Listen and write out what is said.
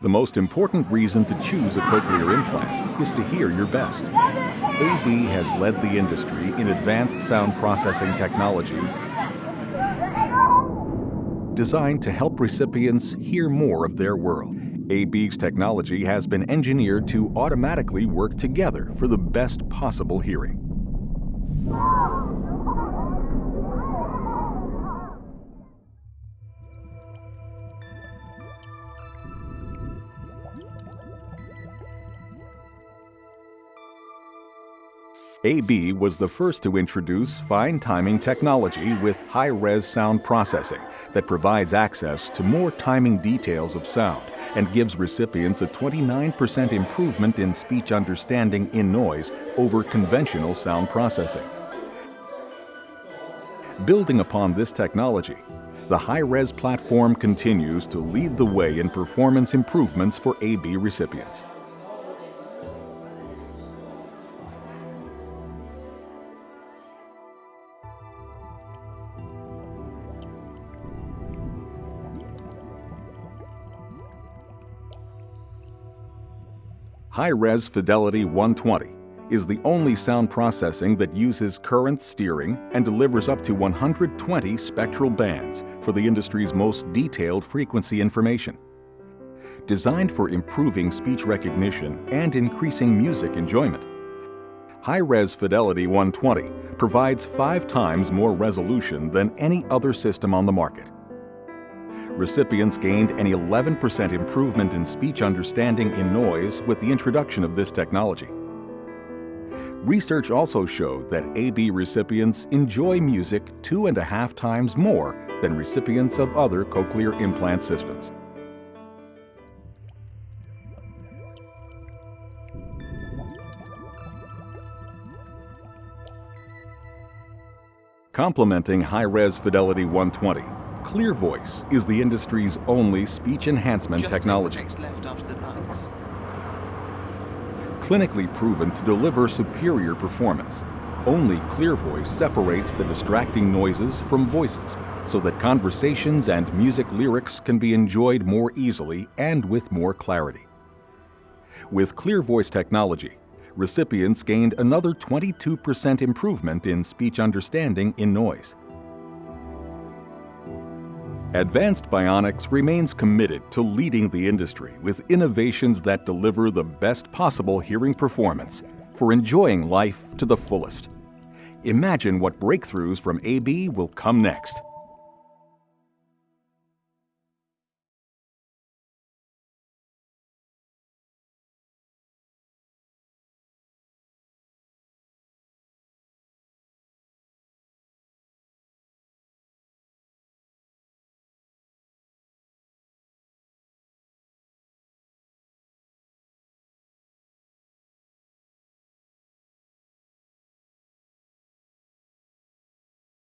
The most important reason to choose a cochlear implant is to hear your best. AB has led the industry in advanced sound processing technology designed to help recipients hear more of their world. AB's technology has been engineered to automatically work together for the best possible hearing. AB was the first to introduce fine timing technology with high-res sound processing that provides access to more timing details of sound and gives recipients a 29% improvement in speech understanding in noise over conventional sound processing. Building upon this technology, the high-res platform continues to lead the way in performance improvements for AB recipients. High-res Fidelity 120 is the only sound processing that uses current steering and delivers up to 120 spectral bands for the industry's most detailed frequency information. Designed for improving speech recognition and increasing music enjoyment, High-res Fidelity 120 provides 5 times more resolution than any other system on the market. Recipients gained an 11% improvement in speech understanding in noise with the introduction of this technology. Research also showed that AB recipients enjoy music 2.5 times more than recipients of other cochlear implant systems. Complementing High-res Fidelity 120, Clear Voice is the industry's only speech enhancement technology. Clinically proven to deliver superior performance, only Clear Voice separates the distracting noises from voices so that conversations and music lyrics can be enjoyed more easily and with more clarity. With Clear Voice technology, recipients gained another 22% improvement in speech understanding in noise. Advanced Bionics remains committed to leading the industry with innovations that deliver the best possible hearing performance for enjoying life to the fullest. Imagine what breakthroughs from AB will come next.